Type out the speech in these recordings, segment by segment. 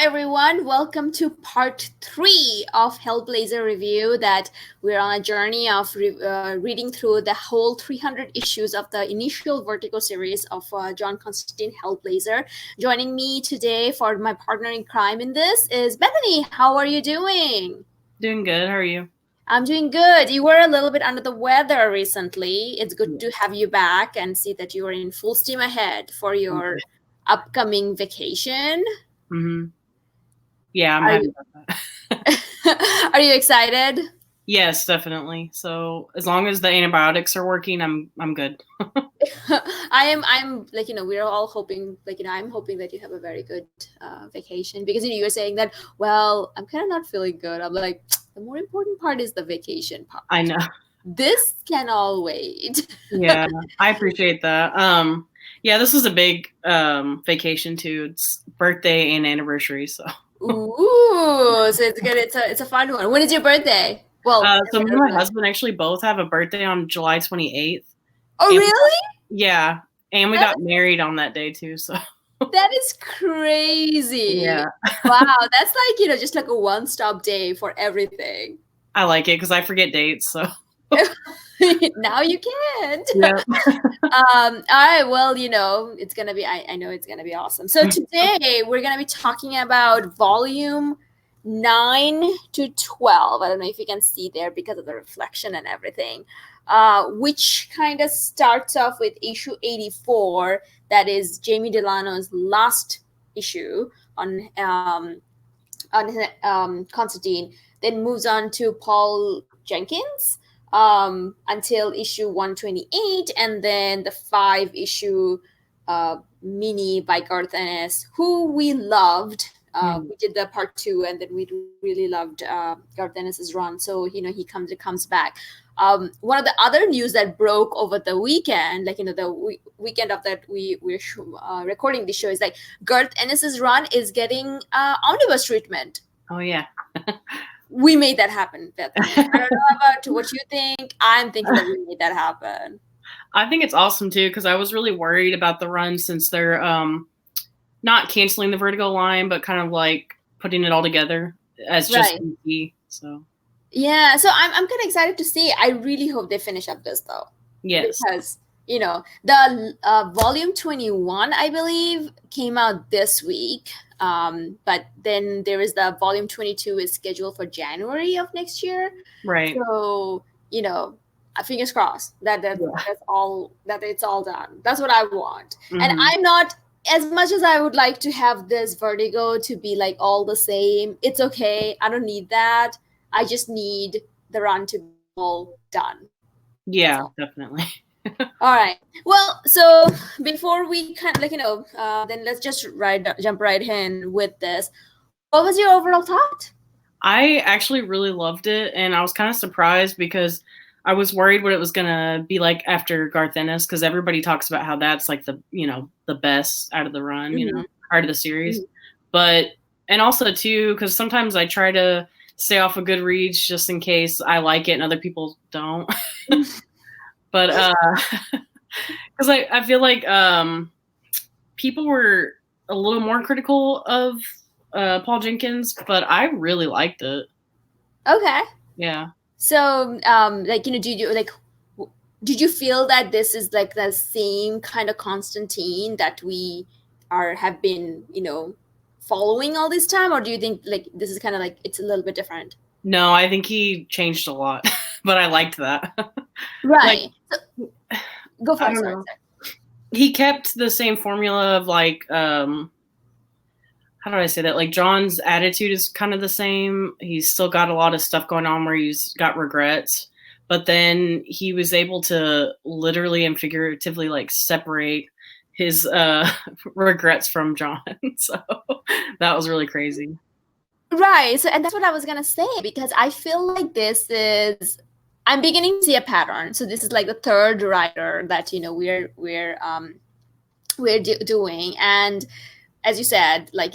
everyone. Welcome to part 3 of Hellblazer review. That we're on a journey of reading through the whole 300 issues of the initial Vertigo series of John Constantine Hellblazer. Joining me today for my partner in crime in this is Bethany. How are you doing? Doing good. How are you? I'm doing good. You were a little bit under the weather recently. It's good to have you back and see that you are in full steam ahead for your upcoming vacation. Mm-hmm. Yeah, I'm happy about that. Are you excited? Yes, definitely. So as long as the antibiotics are working, I'm good. I'm like, we're all hoping, I'm hoping that you have a very good vacation, because you were saying that, well, I'm kind of not feeling good. I'm like, the more important part is the vacation part. I know. This can all wait. Yeah, I appreciate that. Yeah, this is a big vacation too. It's birthday and anniversary, so. Ooh, so it's good. It's a fun one. When is your birthday? Well, so me and my husband actually both have a birthday on July 28th. Oh, really? Yeah, and we got married on that day too, so. That is crazy. Yeah. Wow, that's like, just like a one-stop day for everything. I like it because I forget dates, so. Now you can't. Yeah. All right, well, it's gonna be, I know it's gonna be awesome. So today we're gonna be talking about volume 9 to 12. I don't know if you can see there because of the reflection and everything, which kind of starts off with issue 84. That is Jamie Delano's last issue on Constantine. Then moves on to Paul Jenkins until issue 128, and then the 5-issue mini by Garth Ennis, who we loved. We did the part 2, and then we really loved Garth Ennis's run. So he comes back. One of the other news that broke over the weekend, the weekend of that we're recording this show, is like Garth Ennis's run is getting omnibus treatment. Oh yeah. We made that happen, Bethany. I don't know about what you think. I'm thinking that we made that happen. I think it's awesome too, because I was really worried about the run, since they're not canceling the Vertigo line, but kind of like putting it all together as just DC. So yeah, so I'm kind of excited to see. I really hope they finish up this though. Yes, because the volume 21, I believe, came out this week. But then there is the volume 22 is scheduled for January of next year. Right. So, fingers crossed that that's all, that it's all done. That's what I want. Mm-hmm. And I'm not, as much as I would like to have this Vertigo to be like all the same, it's okay. I don't need that. I just need the run to be all done. Yeah, definitely. All right. Well, so before we kind of then let's just jump right in with this. What was your overall thought? I actually really loved it, and I was kind of surprised because I was worried what it was gonna be like after Garth Ennis, because everybody talks about how that's like the the best out of the run, mm-hmm. Out of the series. Mm-hmm. But and also too, because sometimes I try to stay off of Goodreads just in case I like it and other people don't. But because I feel like people were a little more critical of Paul Jenkins, but I really liked it. Okay. Yeah. So did you feel that this is like the same kind of Constantine that we have been following all this time, or do you think like this is kind of like it's a little bit different? No, I think he changed a lot, but I liked that. Right. Go for it. He kept the same formula of like, how do I say that? Like John's attitude is kind of the same. He's still got a lot of stuff going on where he's got regrets, but then he was able to literally and figuratively like separate his regrets from John. So that was really crazy. Right. So, and that's what I was going to say, because I feel like I'm beginning to see a pattern. So this is like the third writer that, we're doing. And as you said, like,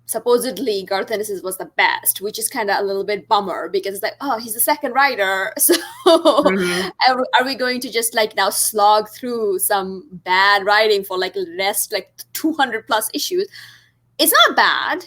supposedly Garth Ennis was the best, which is kind of a little bit bummer, because it's like, oh, he's the second writer. So are we going to just like now slog through some bad writing for like the rest, like 200 plus issues? it's not bad,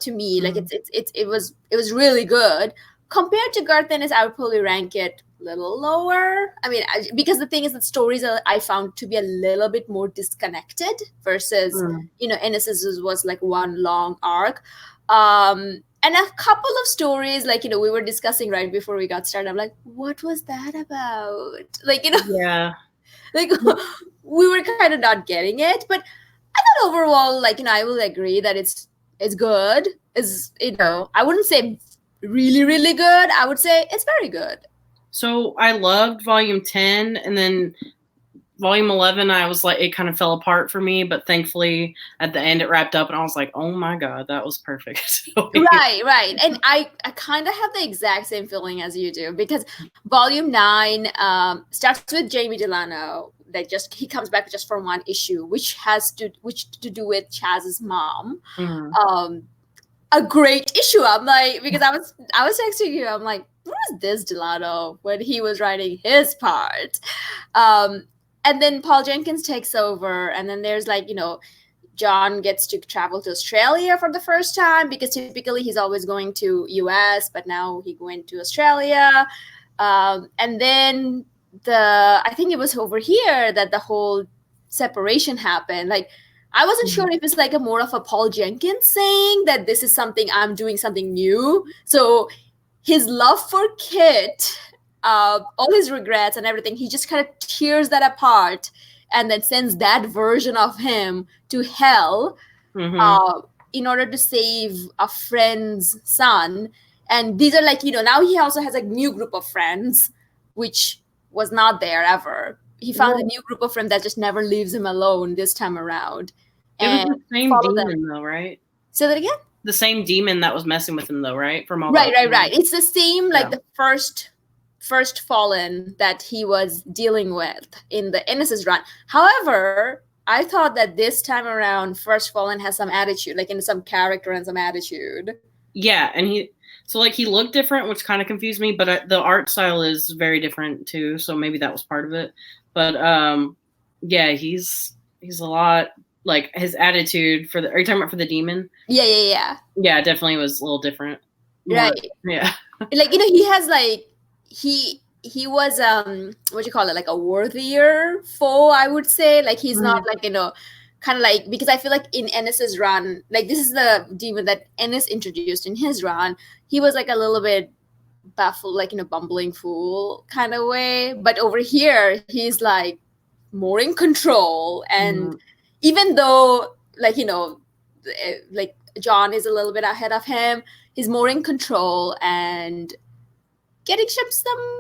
to me. Like it was really good compared to Garth Ennis. I would probably rank it a little lower. I mean, because the thing is that stories I found to be a little bit more disconnected versus Ennis's was like one long arc. And a couple of stories, like, we were discussing right before we got started. I'm like, what was that about? Like, Yeah. like we were kind of not getting it. But I thought overall, like, I will agree that it's good. I wouldn't say really, really good. I would say it's very good. So I loved volume 10, and then volume 11, I was like, it kind of fell apart for me, but thankfully at the end it wrapped up, and I was like, oh my God, that was perfect. Right. And I kind of have the exact same feeling as you do, because volume 9 starts with Jamie Delano. That he comes back just for one issue, which has to do with Chaz's mom. Mm-hmm. A great issue. I'm like, because I was texting you, I'm like, what was this Delano when he was writing his part? And then Paul Jenkins takes over, and then there's like, John gets to travel to Australia for the first time, because typically he's always going to US, but now he went to Australia. And then I think it was over here that the whole separation happened. Like, I wasn't sure if it's like a more of a Paul Jenkins saying that this is something, I'm doing something new. So his love for Kit, all his regrets and everything, he just kind of tears that apart and then sends that version of him to hell in order to save a friend's son. And these are like, now he also has a new group of friends, which was not there ever. He found a new group of friends that just never leaves him alone this time around. It was the same demon, though, right? Say that again? The same demon that was messing with him, though, right? From all right. It's the same, like the first fallen that he was dealing with in the Ennis's run. However, I thought that this time around, First Fallen has some attitude, like in some character and some attitude. Yeah, and he looked different, which kind of confused me, but the art style is very different too, so maybe that was part of it. But yeah, he's a lot, like his attitude are you talking about for the demon? Yeah, definitely was a little different. Right. Yeah. Like, he has like he was what do you call it, like a worthier foe, I would say. Like, he's not like, kind of like, because I feel like in Ennis's run, like, this is the demon that Ennis introduced in his run, he was like a little bit baffled, like in a bumbling fool kind of way. But over here, he's like more in control. And even though, like, like John is a little bit ahead of him, he's more in control and getting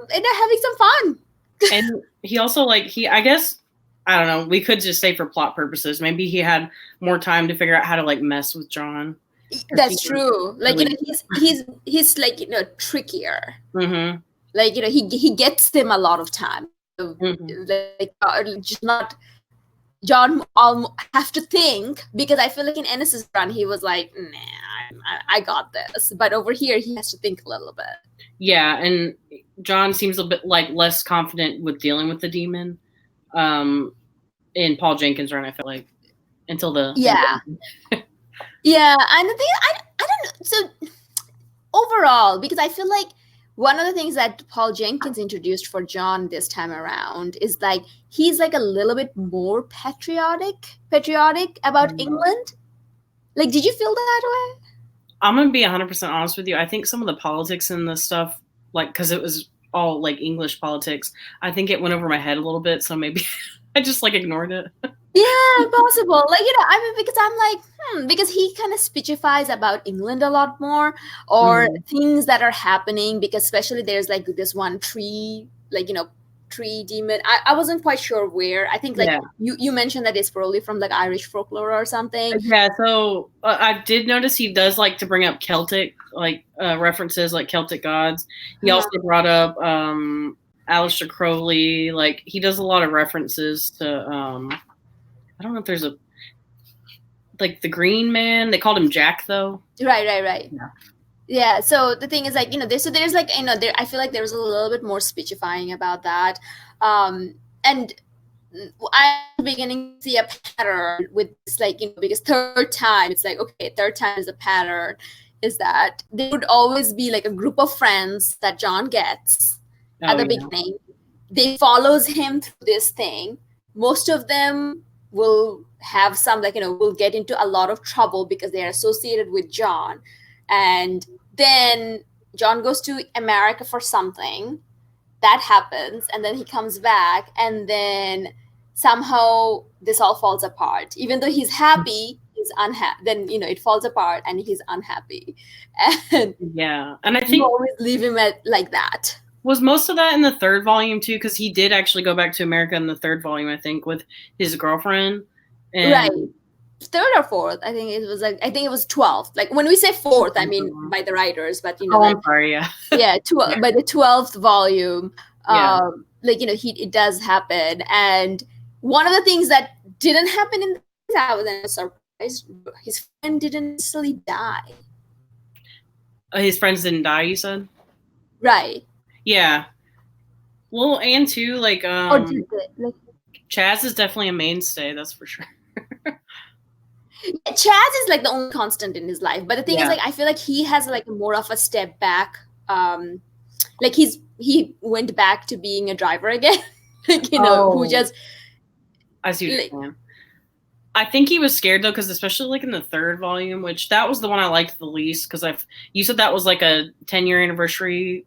having some fun. And he also, like, I guess, I don't know, we could just say for plot purposes, maybe he had more time to figure out how to like mess with John. That's true. Like, he's like, trickier. Like, he gets them a lot of time. Like, just not John have to think, because I feel like in Ennis's run he was like, nah, I got this, but over here he has to think a little bit. Yeah, and John seems a bit like less confident with dealing with the demon. In Paul Jenkins' run, I felt like, until the yeah. And the thing, I don't know. So overall, because I feel like one of the things that Paul Jenkins introduced for John this time around is like he's like a little bit more patriotic about England. Like, did you feel that way? I'm gonna be 100% honest with you. I think some of the politics in this stuff, like, because it was all like English politics, I think it went over my head a little bit. So maybe I just like ignored it. Yeah, possible. Like, I mean, because I'm like, because he kind of speechifies about England a lot more, or things that are happening, because especially there's like this one tree, like, tree demon. I wasn't quite sure where. I think like you mentioned that it's probably from like Irish folklore or something. Yeah, so I did notice he does like to bring up Celtic, like references, like Celtic gods. He also brought up Aleister Crowley. Like, he does a lot of references to I don't know if there's like the Green Man. They called him Jack, though. Right. Yeah. So the thing is, like, there's like, there, I feel like there was a little bit more speechifying about that. And I'm beginning to see a pattern with this, like, because third time, it's like, okay, third time is a pattern, is that there would always be like a group of friends that John gets at the beginning. They follows him through this thing. Most of them will have some, like, will get into a lot of trouble because they are associated with John. And then John goes to America for something. That happens, and then he comes back, and then somehow this all falls apart. Even though he's happy, he's unhappy. Then it falls apart, and he's unhappy. And and I think you always leave him at like that. Was most of that in the third volume too? Because he did actually go back to America in the third volume, I think, with his girlfriend. And right. Third or fourth, I think it was 12th. Like, when we say fourth, I mean by the writers, but I'm sorry, yeah. Yeah, by the 12th volume, it does happen. And one of the things that didn't happen in that was a surprise. His friend didn't necessarily die. His friends didn't die, you said? Right. Yeah. Well, and too, like, Chaz is definitely a mainstay, that's for sure. Chaz is like the only constant in his life, but the thing is, like, I feel like he has like more of a step back. Like, he went back to being a driver again. Like, who just. I see what you're saying. I think he was scared though, because especially like in the third volume, which that was the one I liked the least, because you said that was like a 10-year anniversary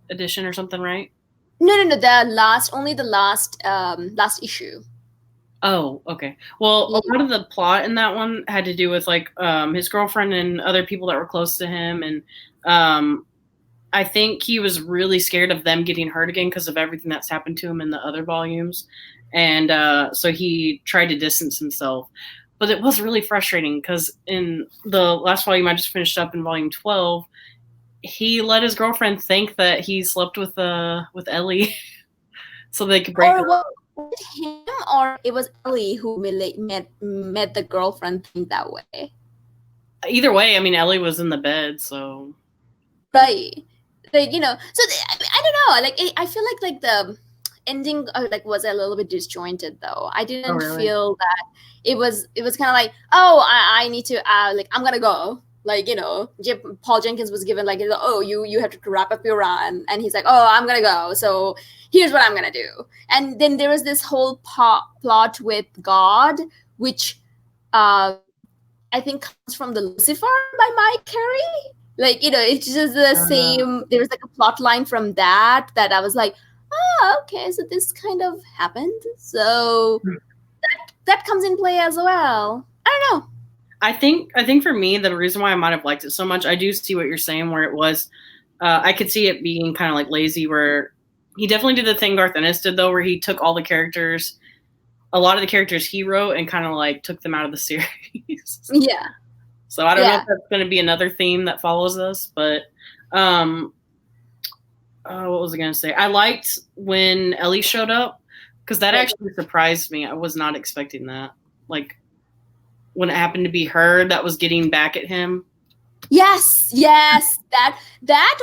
edition or something, right? No, the last issue. Oh, okay. Well, a lot of the plot in that one had to do with like his girlfriend and other people that were close to him, and I think he was really scared of them getting hurt again because of everything that's happened to him in the other volumes, and so he tried to distance himself. But it was really frustrating because in the last volume I just finished up in volume 12, he let his girlfriend think that he slept with Ellie, so they could break up. Him, or it was Ellie who met the girlfriend think that way? Either way, I mean, Ellie was in the bed, so. Right. Like, so I don't know. Like, I feel like the ending was a little bit disjointed though. I didn't feel that it was kind of like, oh, I need to I'm gonna go. Like, Paul Jenkins was given like, oh, you have to wrap up your run, and he's like, oh, I'm gonna go, so here's what I'm gonna do. And then there was this whole plot with God, which I think comes from the Lucifer by Mike Carey. Like, it's just the same. There was like a plot line from that I was like, oh, okay, so this kind of happened. So that comes in play as well. I don't know. I think for me, the reason why I might have liked it so much, I do see what you're saying, where it was, I could see it being kind of like lazy, where he definitely did the thing Garth Ennis did though, where he took all the characters, a lot of the characters he wrote, and kind of like took them out of the series. Yeah. So I don't know if that's going to be another theme that follows us, but what was I going to say? I liked when Ellie showed up, because that actually surprised me. I was not expecting that. Like, when it happened to be her that was getting back at him. Yes, that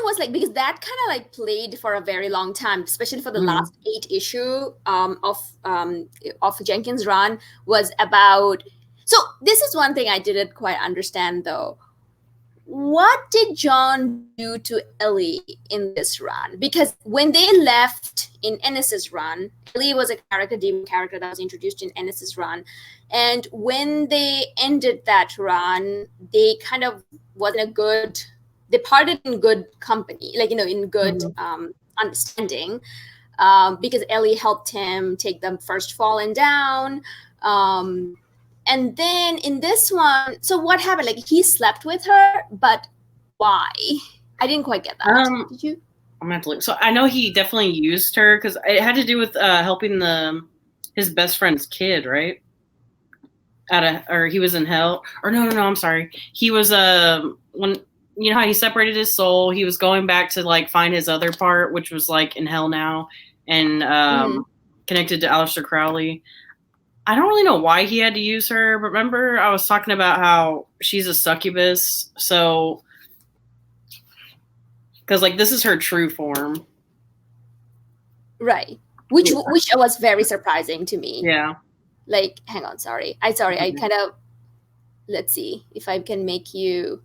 was like, because that kind of like played for a very long time, especially for the last 8 issue of Jenkins' run, was about. So this is one thing I didn't quite understand though. What did John do to Ellie in this run? Because when they left in Ennis's run, Ellie was a demon character that was introduced in Ennis's run. And when they ended that run, they kind of they parted in good company, like, in good understanding, because Ellie helped him take the first fallen down. And then in this one, so what happened? Like, he slept with her, but why? I didn't quite get that. Did you? I'm gonna have to look. So I know he definitely used her because it had to do with helping his best friend's kid, right? Or he was in hell. Or no, I'm sorry. He was when how he separated his soul, he was going back to like find his other part, which was like in hell now, and connected to Aleister Crowley. I don't really know why he had to use her, but remember I was talking about how she's a succubus, so because like this is her true form, right? which was very surprising to me. Yeah. Like, hang on, sorry. I kind of, let's see if I can make you.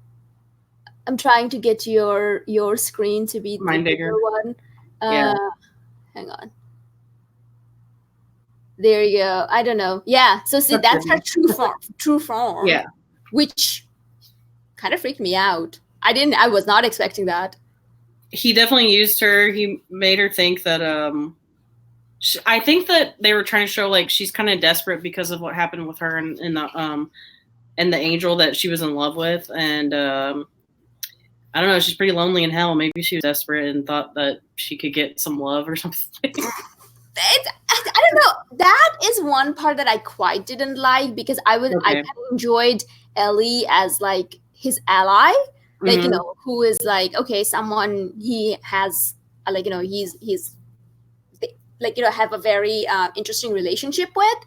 I'm trying to get your screen to be the bigger one. Yeah. Hang on. There you go. I don't know. Yeah. So see, that's her true form. Yeah. Which kind of freaked me out. I was not expecting that. He definitely used her. He made her think that I think that they were trying to show like she's kind of desperate because of what happened with her and the angel that she was in love with, and I don't know, she's pretty lonely in hell. Maybe she was desperate and thought that she could get some love or something. I don't know. That is one part that I quite didn't like, because I kind of enjoyed Ellie as like his ally, like, you know, who is like, okay, someone he has like, you know, he's like, you know, have a very interesting relationship with.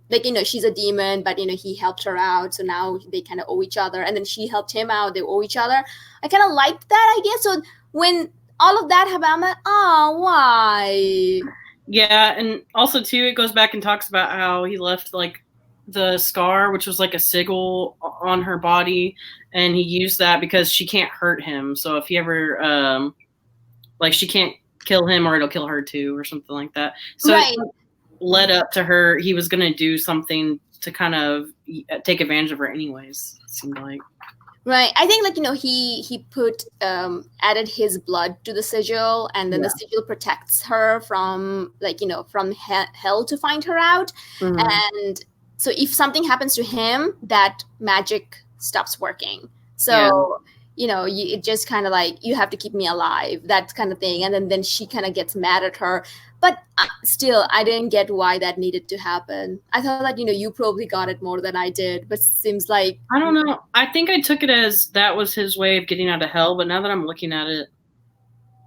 Like, you know, she's a demon, but, you know, he helped her out, so now they kind of owe each other, and then she helped him out, they owe each other. I kind of liked that idea. So when all of that happened, I'm like, oh, why? Yeah, and also too, it goes back and talks about how he left like the scar, which was like a sigil on her body, and he used that because she can't hurt him. So if he ever like, she can't kill him or it'll kill her too, or something like that. So it led up to her, he was gonna do something to kind of take advantage of her anyways, it seemed like. Right. I think, like, you know, he put added his blood to the sigil, and then the sigil protects her from, like, you know, from hell to find her out. And so if something happens to him, that magic stops working. So you know, it just kind of like, you have to keep me alive, that kind of thing. And then she kind of gets mad at her. But still, I didn't get why that needed to happen. I thought that, you know, you probably got it more than I did, but it seems like... I don't know. I think I took it as that was his way of getting out of hell, but now that I'm looking at it,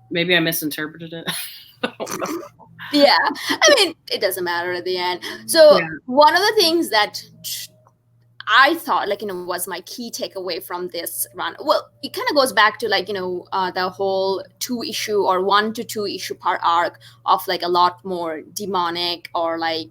maybe I misinterpreted it. I don't know. Yeah. I mean, it doesn't matter at the end. So one of the things that I thought, like, you know, was my key takeaway from this run. Well, it kind of goes back to, like, you know, the whole 2-issue or 1 to 2 issue part arc of like a lot more demonic or like,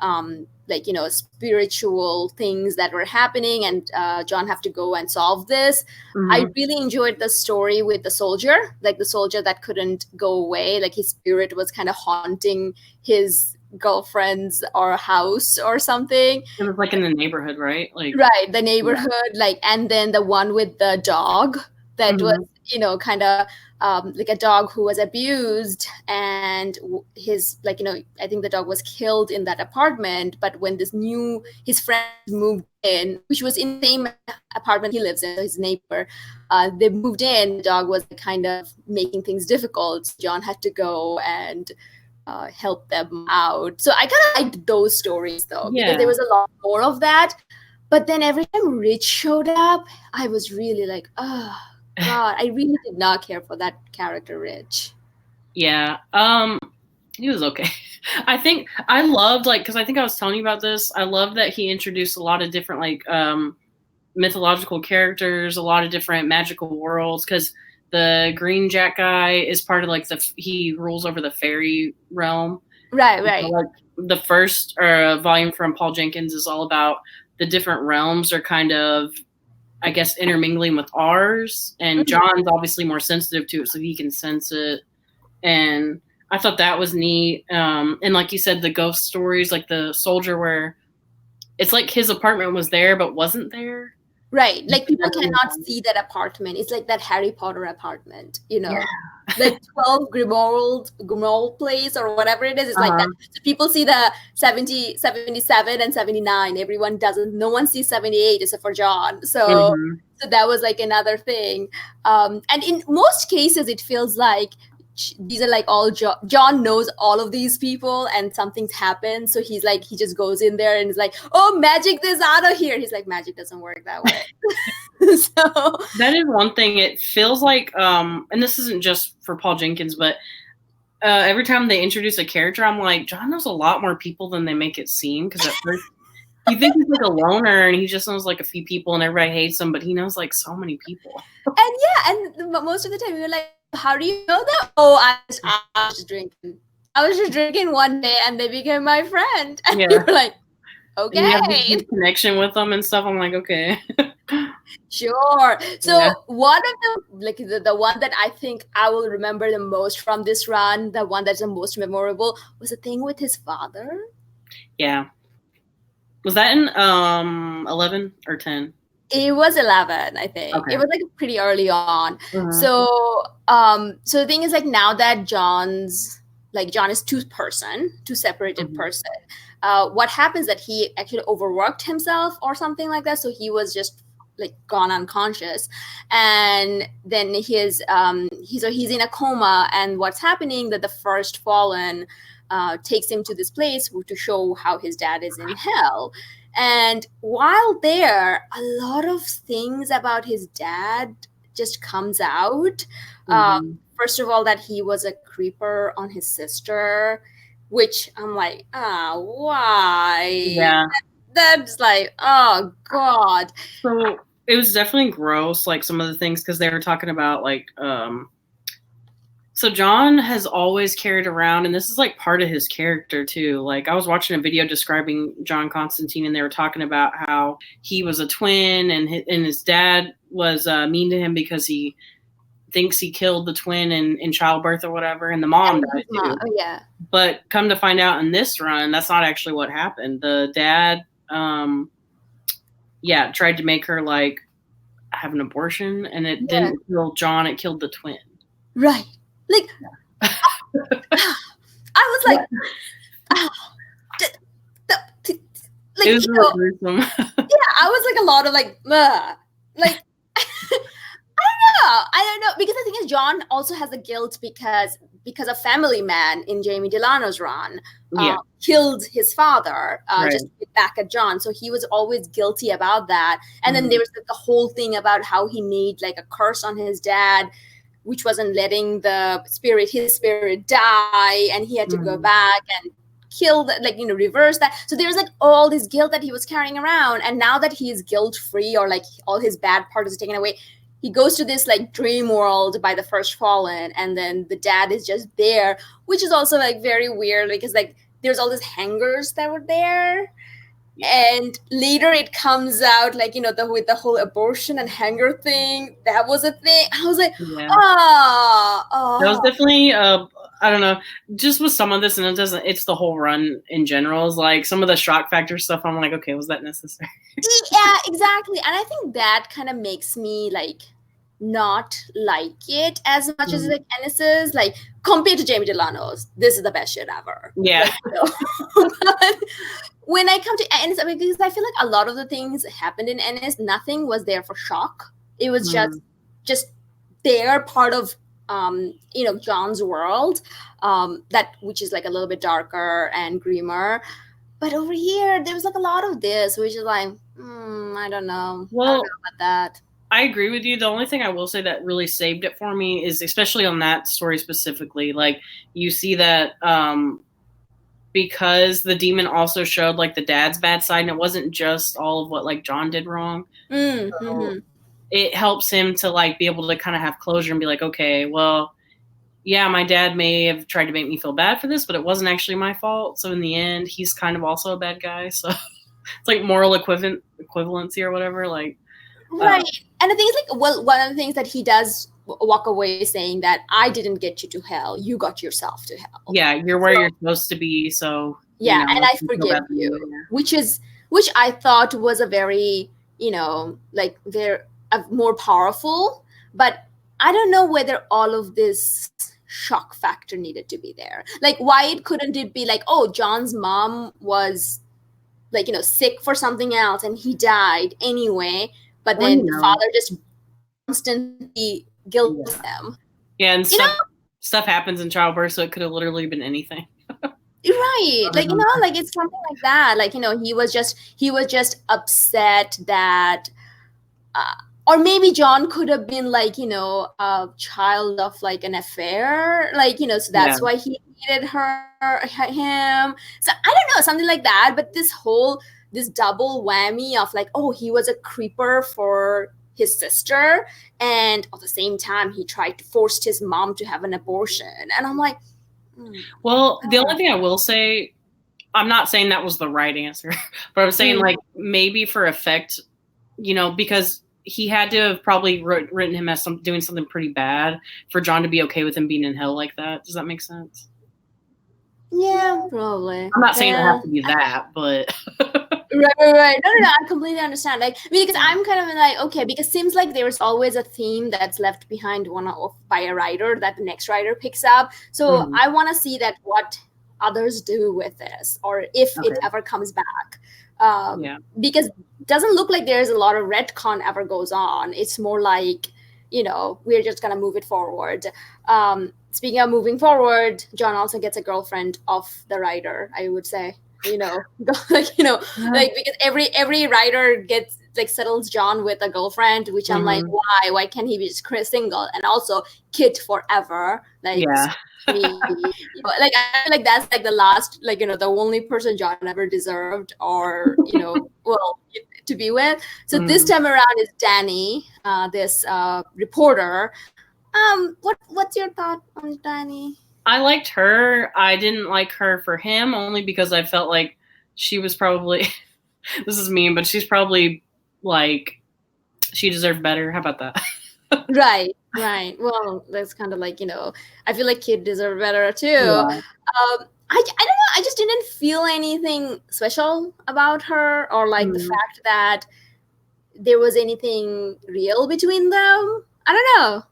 you know, spiritual things that were happening, and John have to go and solve this. I really enjoyed the story with the soldier, like the soldier that couldn't go away, like his spirit was kind of haunting his girlfriend's or house or something. It was like in the neighborhood, right? Like, right, the neighborhood, like, and then the one with the dog that was, you know, kind of like a dog who was abused, and his, like, you know, I think the dog was killed in that apartment. But when his friend moved in, which was in the same apartment he lives in, his neighbor, they moved in, the dog was kind of making things difficult. So John had to go and help them out. So I kind of liked those stories, though, because there was a lot more of that. But then every time Rich showed up, I was really like, oh God, I really did not care for that character, Rich. Yeah, he was okay. I think I loved, like, because I think I was telling you about this, I love that he introduced a lot of different, like, mythological characters, a lot of different magical worlds, because the Green Jack guy is part of, like, he rules over the fairy realm. Right. So, like, the first volume from Paul Jenkins is all about the different realms are kind of, I guess, intermingling with ours. And John's obviously more sensitive to it, so he can sense it. And I thought that was neat. And like you said, the ghost stories, like the soldier where it's like his apartment was there but wasn't there. Right, like people cannot see that apartment. It's like that Harry Potter apartment, you know, the 12 Grimmauld place or whatever it is. It's like that. So people see the 70, 77 and 79. Everyone doesn't. No one sees 78 except for John. So that was like another thing. And in most cases, it feels like these are like all John knows all of these people, and something's happened, so he's like, he just goes in there and is like, oh, magic this out of here. He's like, magic doesn't work that way. So that is one thing. It feels like and this isn't just for Paul Jenkins, but every time they introduce a character, I'm like, John knows a lot more people than they make it seem, because at first you think he's like a loner and he just knows like a few people and everybody hates him, but he knows like so many people. And most of the time you're like, how do you know that? Oh, I was just drinking. I was just drinking one day and they became my friend. And Yeah. you were like, And you have this okay. deep connection with them and stuff. I'm like, okay. Sure. So Yeah. one of the one that I think I will remember the most from this run, the one that's the most memorable, was the thing with his father. Yeah. Was that in 11 or 10? It was 11, I think. Okay. It was like pretty early on. Mhm. So so the thing is, like, now that John is two separated Mhm. person. What happens that he actually overworked himself or something like that. So he was just like gone unconscious, and then he's in a coma. And what's happening that the first fallen takes him to this place to show how his dad is in hell. And while there, a lot of things about his dad just comes out. First of all, that he was a creeper on his sister, which I'm like, why? Yeah. That's like, oh God. So it was definitely gross, like some of the things, because they were talking about like so John has always carried around, and this is like part of his character too. Like I was watching a video describing John Constantine, and they were talking about how he was a twin, and his dad was mean to him because he thinks he killed the twin in childbirth or whatever, and the mom died too. Oh, yeah. But come to find out in this run, that's not actually what happened. The dad, tried to make her like have an abortion, and it didn't kill John; it killed the twin. Right. Like, I was like, like, it was really gruesome. Yeah, I was like a lot of like, like, I don't know, because the thing is, John also has the guilt because a Family Man in Jamie Delano's run killed his father just to get back at John. So he was always guilty about that. And then there was like the whole thing about how he made like a curse on his dad, which wasn't letting his spirit die, and he had to go back and kill that, like, reverse that. So there's like all this guilt that he was carrying around, and now that he is guilt-free, or like all his bad part is taken away, he goes to this like dream world by the first fallen, and then the dad is just there, which is also like very weird because like there's all these hangers that were there. And later it comes out like, with the whole abortion and hanger thing, that was a thing. I was like, that was definitely I don't know, just with some of this, and it's the whole run in general, is like some of the shock factor stuff. I'm like, okay, was that necessary? Yeah, exactly. And I think that kind of makes me like not like it as much as like Ennis's, like compared to Jamie Delano's. This is the best shit ever. Yeah. Like, when I come to Ennis, because I feel like a lot of the things happened in Ennis, nothing was there for shock. It was just their part of John's world, which is like a little bit darker and grimmer. But over here, there was like a lot of this, which is like, I don't know. Well, I don't know about that. I agree with you. The only thing I will say that really saved it for me is, especially on that story specifically, like you see that because the demon also showed like the dad's bad side, and it wasn't just all of what like John did wrong. So it helps him to like be able to kind of have closure and be like, okay, well, yeah, my dad may have tried to make me feel bad for this, but it wasn't actually my fault. So in the end, he's kind of also a bad guy. So it's like moral equivalency or whatever. Like, right. And the thing is, like, well, one of the things that he does walk away saying that I didn't get you to hell, you got yourself to hell. Yeah, you're where you're supposed to be. So yeah, and I forgive you, which I thought was a very, like very more powerful. But I don't know whether all of this shock factor needed to be there. Like, why couldn't it be like, oh, John's mom was like, sick for something else and he died anyway, but then the father just constantly guilts them. Yeah, and stuff happens in childbirth, so it could have literally been anything. Right. Like, like it's something like that. Like, he was just upset that or maybe John could have been like, a child of like an affair, like, so that's why he hated him. So I don't know, something like that. But this double whammy of like, oh, he was a creeper for his sister, and at the same time he tried to force his mom to have an abortion, and I'm like, Well, the only thing I will say, I'm not saying that was the right answer, but I'm saying like maybe for effect, because he had to have probably written him as doing something pretty bad for John to be okay with him being in hell like that. Does that make sense? Yeah, probably. I'm not saying it has to be that, but right. No, I completely understand. Like, because I'm kind of like, okay, because it seems like there's always a theme that's left behind by a writer that the next writer picks up. So I want to see that what others do with this, or if it ever comes back. Because it doesn't look like there's a lot of retcon ever goes on. It's more like, we're just gonna move it forward. Speaking of moving forward, John also gets a girlfriend of the writer, I would say. Because every writer gets settles John with a girlfriend, which I'm like, why can't he be just single? And also Kit forever, I feel like that's the last, the only person John ever deserved, or to be with. So this time around is Danny, this reporter. What's your thought on Danny? I liked her. I didn't like her for him, only because I felt like she was probably this is mean, but she's probably like she deserved better. How about that? Right. Well, that's kind of like, I feel like Kid deserved better too. Yeah. I don't know. I just didn't feel anything special about her, or like the fact that there was anything real between them. I don't know.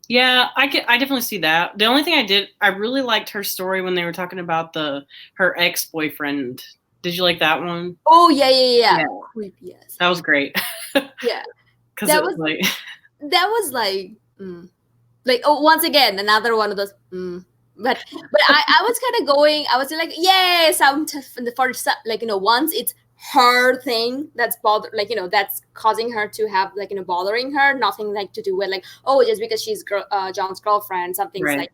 Yeah, I definitely see that. The only thing I really liked her story when they were talking about her ex-boyfriend. Did you like that one? Oh, yeah. Creepy, yes. That was great. Yeah. That was like once again, another one of those, But I was kind of going, I was like, yay, once it's her thing that's that's causing her to have bothering her, nothing to do with just because she's John's girlfriend, something's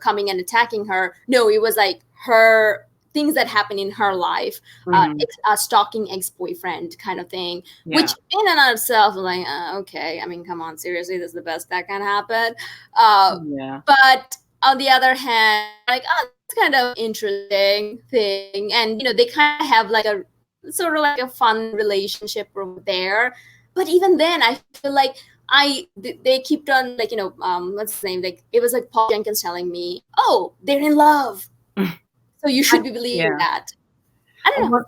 coming and attacking her. No, it was her things that happen in her life, a stalking ex-boyfriend kind of thing, which in and of itself okay, I mean, come on, seriously, this is the best that can happen. But on the other hand, it's kind of interesting thing, and they kind of have a sort of a fun relationship over there. But even then, I feel like they kept on what's his name? It was Paul Jenkins telling me, oh, they're in love, so you should be believing that. I don't know.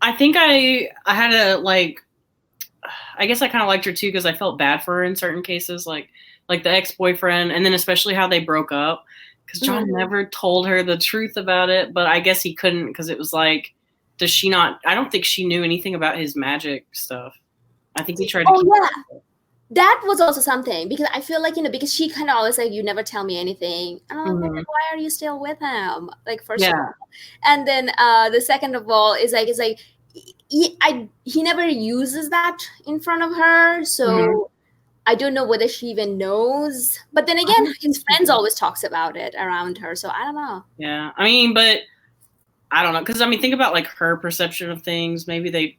I think I had I guess I kind of liked her too, because I felt bad for her in certain cases, like the ex-boyfriend, and then especially how they broke up, because John never told her the truth about it, but I guess he couldn't, because it was does she not? I don't think she knew anything about his magic stuff. I think he tried to keep it. That was also something, because I feel because she kind of always you never tell me anything, and I'm like, why are you still with him? First of all, and then the second of all is he never uses that in front of her, so I don't know whether she even knows. But then again, his friends always talks about it around her, so I don't know. Yeah, I mean, but I don't know, because I mean, think about her perception of things. Maybe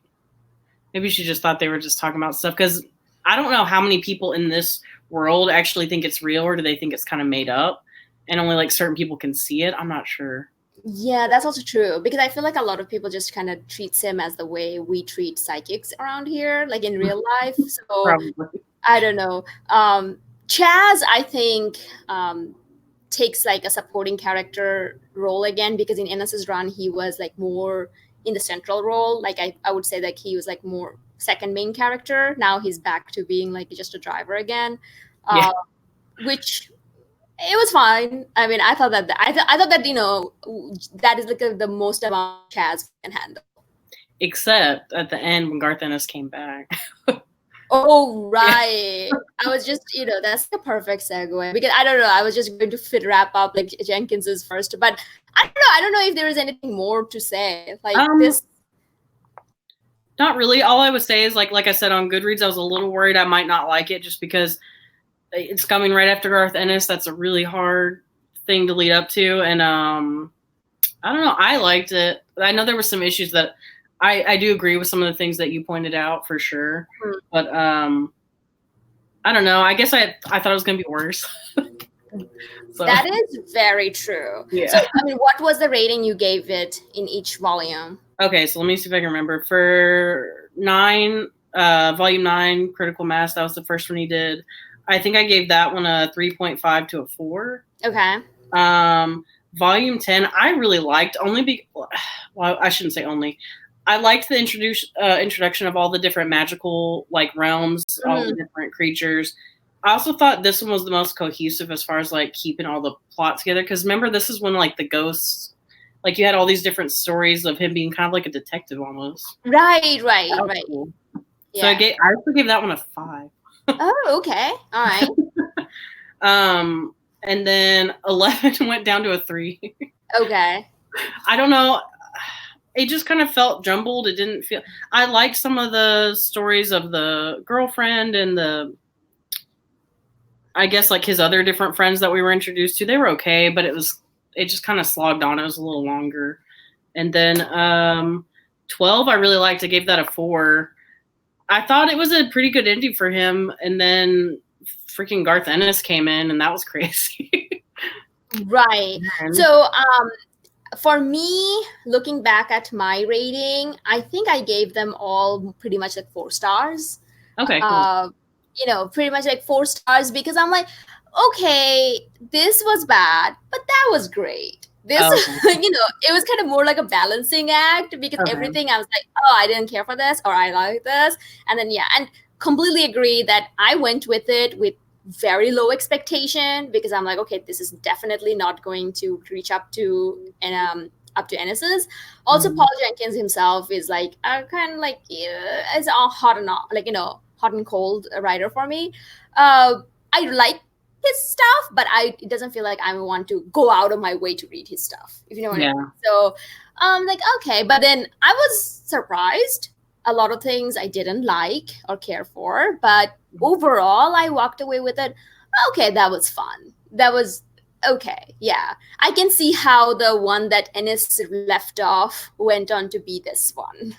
she just thought they were just talking about stuff, because I don't know how many people in this world actually think it's real, or do they think it's kind of made up and only certain people can see it? I'm not sure. Yeah, that's also true, because I feel a lot of people just kind of treats him as the way we treat psychics around here, in real life. So Probably. I don't know. Chaz, I think, takes a supporting character role again, because in Ennis's run he was more in the central role. I would say he was more second main character. Now he's back to being just a driver again, which it was fine. I mean, I thought that I thought that that is the most amount Chaz can handle. Except at the end when Garth Ennis came back. Oh, right. I was just, that's the perfect segue, because I don't know, I was just going to wrap up Jenkins's first, but I don't know if there is anything more to say. This. Not really. All I would say is like I said on Goodreads, I was a little worried I might not like it, just because it's coming right after Garth Ennis. That's a really hard thing to lead up to. And I don't know. I liked it. I know there were some issues that I do agree with some of the things that you pointed out for sure. But I don't know. I guess I thought it was going to be worse. So, That is very true. yeah. So, I mean, what was the rating you gave it in each volume? Okay, so let me see if I can remember. For volume 9, Critical Mass, that was the first one he did. I think I gave that one a 3.5 to a 4. Okay. Volume 10, I really liked, well, I shouldn't say only. I liked the introduction of all the different magical like realms, all the different creatures. I also thought this one was the most cohesive as far as like keeping all the plot together. Because remember, this is when like the ghosts, like you had all these different stories of him being kind of like a detective almost. Right. Cool. Yeah. So I also gave that one a 5. Oh, okay. All right. And then 11 went down to a 3. Okay. I don't know. It just kind of felt jumbled. It didn't feel. I liked some of the stories of the girlfriend and I guess like his other different friends that we were introduced to. They were okay, but it just kind of slogged on. It was a little longer. And then 12, I really liked. I gave that a 4. I thought it was a pretty good ending for him. And then freaking Garth Ennis came in, and that was crazy. Right. So, for me, looking back at my rating, I think I gave them all pretty much like 4 stars. Okay, cool. Pretty much like 4 stars because I'm like, okay, this was bad, but that was great. This, it was kind of more like a balancing act because everything I was like, oh, I didn't care for this or I like this. And then, and completely agree that I went with it with very low expectation because I'm like, okay, this is definitely not going to reach up to Ennis's. Also, Paul Jenkins himself is like kind of like it's a hot and cold writer for me. I like his stuff, but it doesn't feel like I want to go out of my way to read his stuff, if you know what I mean. So like, okay, but then I was surprised. A lot of things I didn't like or care for, but overall I walked away with it. Okay, that was fun. That was okay. Yeah, I can see how the one that Ennis left off went on to be this one.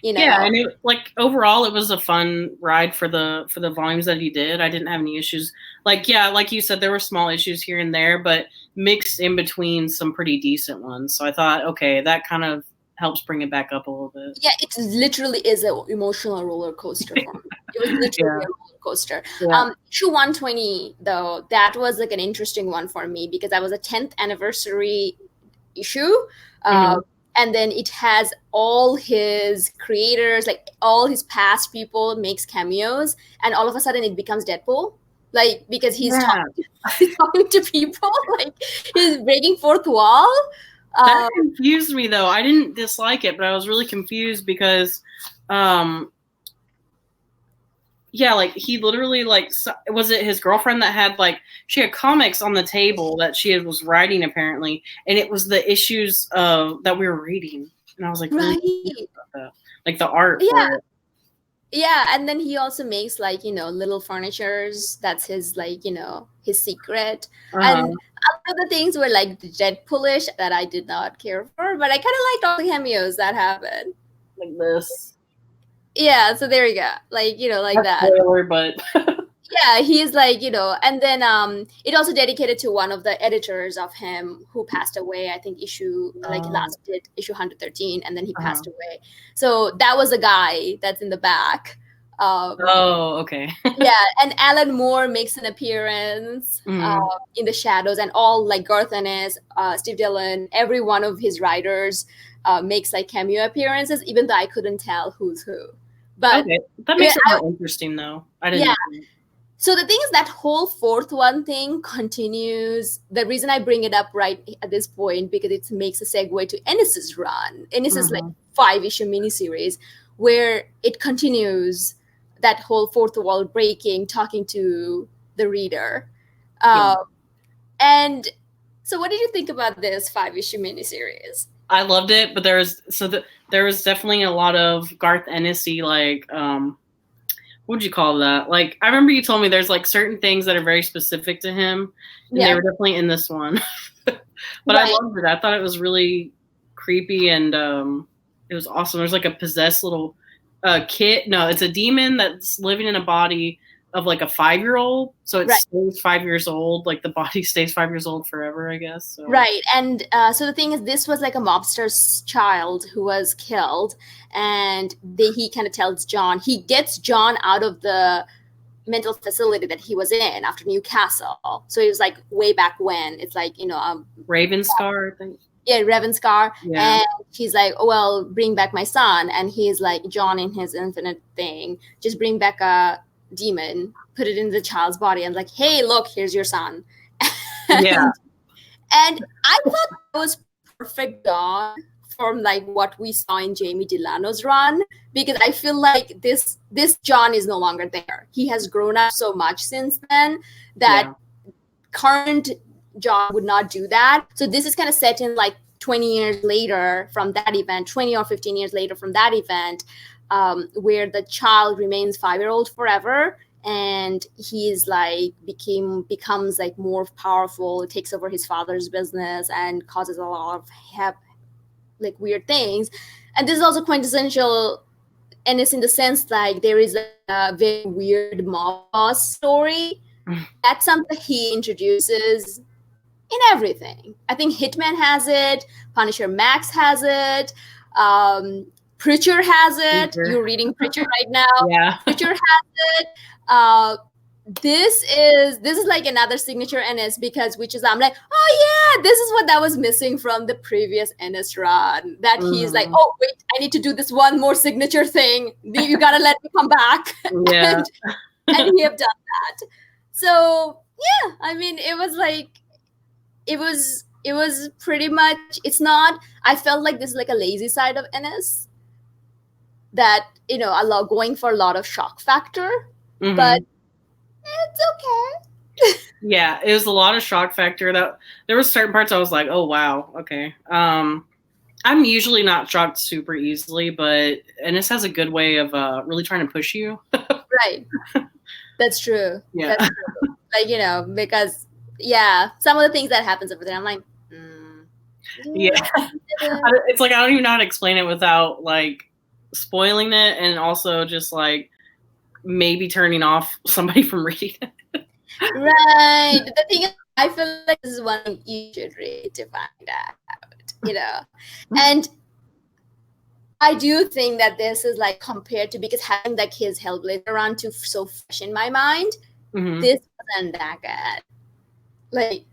Yeah, and overall it was a fun ride for the volumes that he did. I didn't have any issues. Like you said, there were small issues here and there, but mixed in between some pretty decent ones. So I thought, okay, that kind of helps bring it back up a little bit. Yeah, it literally is an emotional roller coaster for me. It was literally a roller coaster. Yeah. Issue 120, though, that was like an interesting one for me because that was a 10th anniversary issue. And then it has all his creators, like all his past people makes cameos. And all of a sudden it becomes Deadpool. Like, because he's talking to people. Like, he's breaking fourth wall. That confused me, though. I didn't dislike it, but I was really confused because, like he literally was it his girlfriend that had she had comics on the table that she was writing apparently, and it was the issues that we were reading, and I was like, right, really about that. Like the art for it. Yeah, and then he also makes little furnitures. That's his his secret. And a lot of the things were like Deadpoolish that I did not care for, but I kind of liked all the cameos that happened. Like this. Yeah, so there you go. Like that. Spoiler, but yeah, he's and then it also dedicated to one of the editors of him who passed away. I think last did issue 113, and then he passed away. So that was a guy that's in the back. Okay. Yeah, and Alan Moore makes an appearance in the shadows, and all Garth Ennis, Steve Dillon, every one of his writers makes cameo appearances, even though I couldn't tell who's who. But okay. That makes it more interesting, though. I didn't. Yeah. So the thing is that whole fourth one thing continues. The reason I bring it up right at this point because it makes a segue to Ennis's run. Ennis's 5-issue miniseries where it continues that whole fourth wall breaking, talking to the reader. And so what did you think about this 5-issue miniseries? I loved it, but there was definitely a lot of Garth Ennis-y, what would you call that? I remember you told me there's certain things that are very specific to him, and they were definitely in this one. But I loved it. I thought it was really creepy, and it was awesome. There's a possessed little kid. No, it's a demon that's living in a body of like a 5-year-old, so it Right. stays 5 years old. Like the body stays 5 years old forever, I guess. So. Right. And so the thing is, this was like a mobster's child who was killed, and he kind of tells John, he gets John out of the mental facility that he was in after Newcastle. So it was like way back when. It's like, Ravenscar, I think. Yeah, Ravenscar. Yeah. And he's like, oh, well, bring back my son. And he's like, John in his infinite thing, just bring back a demon, put it in the child's body, and like, hey, look, here's your son. Yeah. And I thought that was perfect done from like what we saw in Jamie Delano's run, because I feel like this John is no longer there. He has grown up so much since then that current John would not do that. So this is kind of set in like 20 years later from that event, 20 or 15 years later from that event, where the child remains 5-year-old forever, and he's like becomes like more powerful, takes over his father's business and causes a lot of like weird things. And this is also quintessential Ennis in the sense like there is a very weird mob boss story. That's something he introduces in everything. I think Hitman has it, Punisher Max has it, Preacher has it. You're reading Preacher right now. Yeah. Preacher has it. This is like another signature Ennis, because I'm like, oh yeah, this is what that was missing from the previous Ennis run. That he's like, oh wait, I need to do this one more signature thing. You gotta let me come back. Yeah. and he have done that. So yeah, I mean, it was pretty much. It's not. I felt like this is like a lazy side of Ennis. That going for a lot of shock factor, but it's okay. Yeah, it was a lot of shock factor. That there were certain parts I was like, oh wow, okay. I'm usually not shocked super easily, but Ennis has a good way of really trying to push you. Right. That's true. Yeah. That's true. Like, because some of the things that happens over there, I'm like, yeah. It's like I don't even know how to explain it without like spoiling it, and also just like maybe turning off somebody from reading it. Right. The thing is, I feel like this is one you should read to find out, And I do think that this is like compared to, because having like his Hellblazer run so fresh in my mind, this wasn't that good. Like,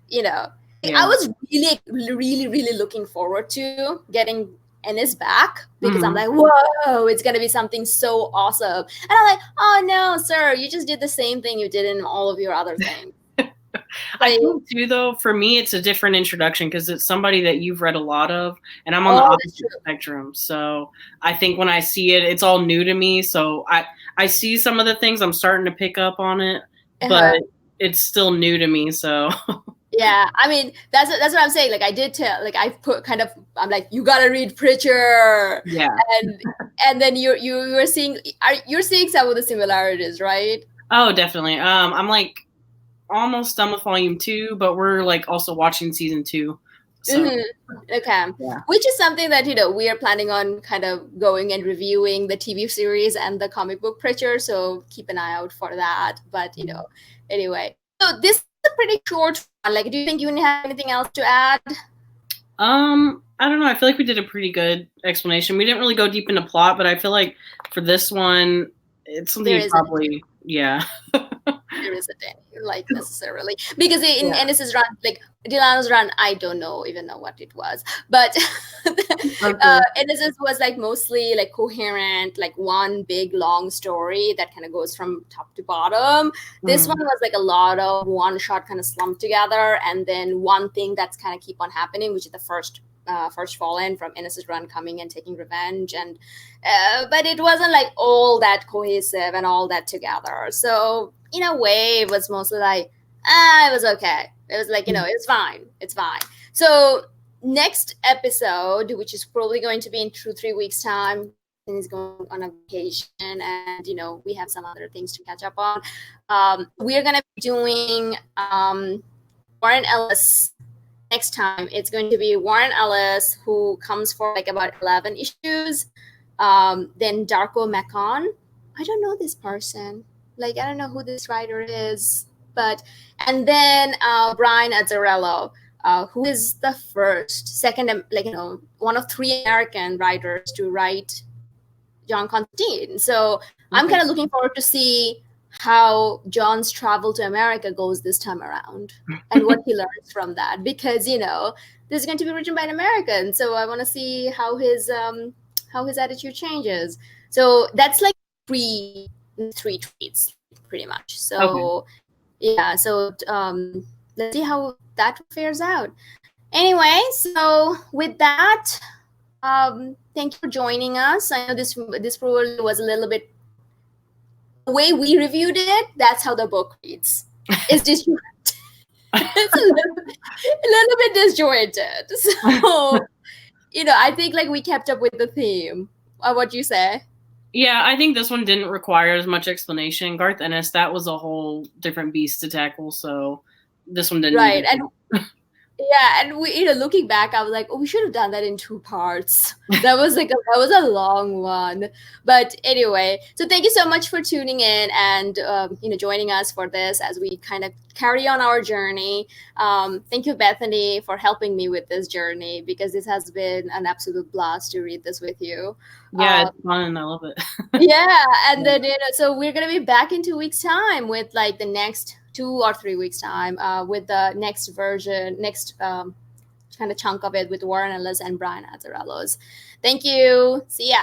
I was really, really, really looking forward to getting Ennis back, because I'm like, whoa, it's gonna be something so awesome. And I'm like, oh no, sir, you just did the same thing you did in all of your other things. I think too, though, for me, it's a different introduction because it's somebody that you've read a lot of, and I'm on the opposite spectrum. So I think when I see it, it's all new to me. So I see some of the things, I'm starting to pick up on it, but it's still new to me. So. Yeah, I mean, that's what I'm saying. Like, I did tell, like, I'm like, you gotta read Preacher. Yeah. And then you're seeing some of the similarities, right? Oh, definitely. I'm like almost done with volume 2, but we're like also watching season 2. So. Okay. Yeah. Which is something that, we are planning on kind of going and reviewing the TV series and the comic book Preacher. So keep an eye out for that. But, anyway. So this a pretty short one. Like, do you think you have anything else to add? I don't know. I feel like we did a pretty good explanation. We didn't really go deep into plot, but I feel like for this one, it's something you probably, there isn't any, like, necessarily, because in Ennis's run, like Delano's run, I don't even know what it was, but Ennis's was like mostly like coherent, like one big long story that kind of goes from top to bottom. This one was like a lot of one shot kind of slumped together, and then one thing that's kind of keep on happening, which is the first Fallen from Ennis's run coming and taking revenge, and but it wasn't like all that cohesive and all that together. So in a way, it was mostly like, it was okay. It was like, it's fine. So next episode, which is probably going to be in 2-3 weeks time, and is going on a vacation, and we have some other things to catch up on. We're gonna be doing Warren Ellis. Next time, it's going to be Warren Ellis, who comes for like about 11 issues. Then Darko Macon. I don't know this person. Like, I don't know who this writer is, but and then Brian Azzarello, who is the second, like, one of three American writers to write John Constantine. So I'm kind of looking forward to see how John's travel to America goes this time around and what he learns from that, because this is going to be written by an American, so I want to see how his attitude changes. So that's like three tweets pretty much. So yeah, so let's see how that fares out. Anyway, so with that, thank you for joining us. I know this probably was a little bit, the way we reviewed it, that's how the book reads. It's disjointed. It's a little bit disjointed. So, I think like we kept up with the theme. What you say? Yeah, I think this one didn't require as much explanation. Garth Ennis, that was a whole different beast to tackle. So this one didn't. Right, and yeah, and we, looking back, I was like, oh, we should have done that in 2 parts. That was a long one. But anyway, so thank you so much for tuning in and joining us for this as we kind of carry on our journey. Thank you, Bethany, for helping me with this journey, because this has been an absolute blast to read this with you. Yeah, it's fun. I love it. Yeah, and then so we're gonna be back in 2 weeks' time with like the next 2 or 3 weeks' time with the next kind of chunk of it with Warren Ellis and Brian Azzarello's. Thank you. See ya.